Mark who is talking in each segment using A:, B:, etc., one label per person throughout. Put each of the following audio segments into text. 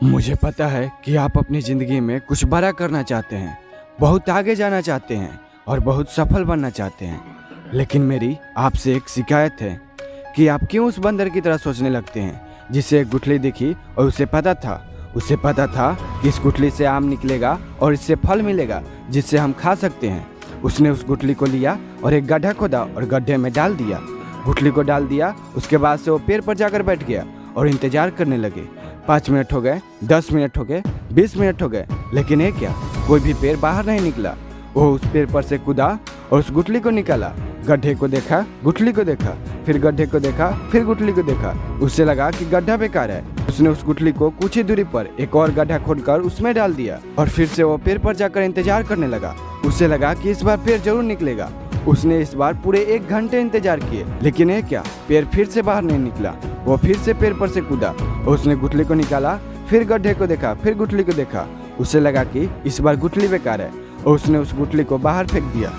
A: मुझे पता है कि आप अपनी ज़िंदगी में कुछ बड़ा करना चाहते हैं, बहुत आगे जाना चाहते हैं और बहुत सफल बनना चाहते हैं। लेकिन मेरी आपसे एक शिकायत है कि आप क्यों उस बंदर की तरह सोचने लगते हैं जिसे एक गुठली दिखी और उसे पता था कि इस गुठली से आम निकलेगा और इससे फल मिलेगा जिससे हम खा सकते हैं। उसने उस गुठली को लिया और एक गड्ढा खोदा और गड्ढे में डाल दिया, गुठली को डाल दिया। उसके बाद से वो पेड़ पर जाकर बैठ गया और इंतजार करने लगे। 5 मिनट हो गए, 10 मिनट हो गए, 20 मिनट हो गए, लेकिन ये क्या, कोई भी पेड़ बाहर नहीं निकला। वो उस पेड़ पर से कूदा और उस गुठली को निकाला। गड्ढे को देखा, गुठली को देखा, फिर गड्ढे को देखा, फिर गुठली को देखा। उससे लगा कि गड्ढा बेकार है। उसने उस गुठली को कुछ ही दूरी पर एक और गड्ढा खोदकर उसमें डाल दिया और फिर से वो पेड़ पर जाकर इंतजार करने लगा। उसे लगा कि इस बार पेड़ जरूर निकलेगा। उसने इस बार पूरे 1 घंटे इंतजार किए, लेकिन ये क्या, पेड़ फिर से बाहर नहीं निकला। वो फिर से पेड़ पर से कूदा और उसने गुठली को निकाला, फिर गड्ढे को देखा, फिर गुठली को देखा। उसे लगा कि इस बार गुठली बेकार है और उसने उस गुठली को बाहर फेंक दिया।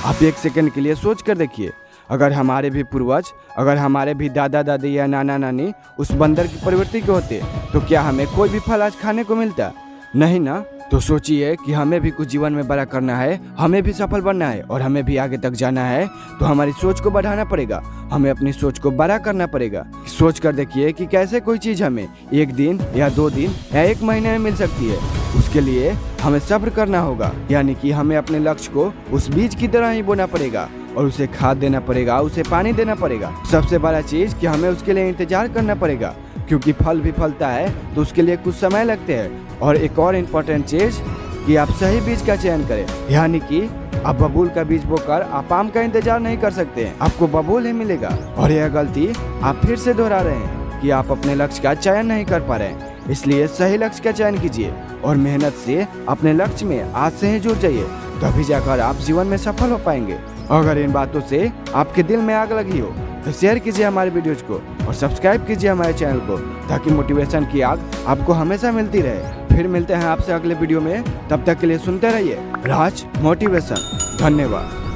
A: आप 1 सेकंड के लिए सोच कर देखिए, अगर हमारे भी पूर्वज, अगर हमारे भी दादा दादी या नाना नानी उस बंदर की प्रवृत्ति के होते तो क्या हमें कोई भी फल आज खाने को मिलता? नहीं ना। तो सोचिए कि हमें भी कुछ जीवन में बड़ा करना है, हमें भी सफल बनना है और हमें भी आगे तक जाना है, तो हमारी सोच को बढ़ाना पड़ेगा। हमें अपनी सोच को बड़ा करना पड़ेगा। सोच कर देखिए कि कैसे कोई चीज़ हमें 1 दिन या 2 दिन या 1 महीने में मिल सकती है। उसके लिए हमें सब्र करना होगा, यानी कि हमें अपने लक्ष्य को उस बीज की तरह ही बोना पड़ेगा और उसे खाद देना पड़ेगा, उसे पानी देना पड़ेगा। सबसे बड़ा चीज़ कि हमें उसके लिए इंतजार करना पड़ेगा, क्योंकि फल भी फलता है तो उसके लिए कुछ समय लगते हैं। और एक और इम्पोर्टेंट चीज़ कि आप सही बीज का चयन करें, यानी कि आप बबूल का बीज बोकर आप आम का इंतजार नहीं कर सकते हैं, आपको बबूल ही मिलेगा। और यह गलती आप फिर से दोहरा रहे हैं कि आप अपने लक्ष्य का चयन नहीं कर पा रहे हैं। इसलिए सही लक्ष्य का चयन कीजिए और मेहनत से अपने लक्ष्य में आज से ही जुड़ जाइए, तभी जाकर आप जीवन में सफल हो पाएंगे। अगर इन बातों से आपके दिल में आग लगी हो तो शेयर कीजिए हमारे वीडियोज को और सब्सक्राइब कीजिए हमारे चैनल को, ताकि मोटिवेशन की आग आपको हमेशा मिलती रहे। फिर मिलते हैं आपसे अगले वीडियो में, तब तक के लिए सुनते रहिए राज मोटिवेशन। धन्यवाद।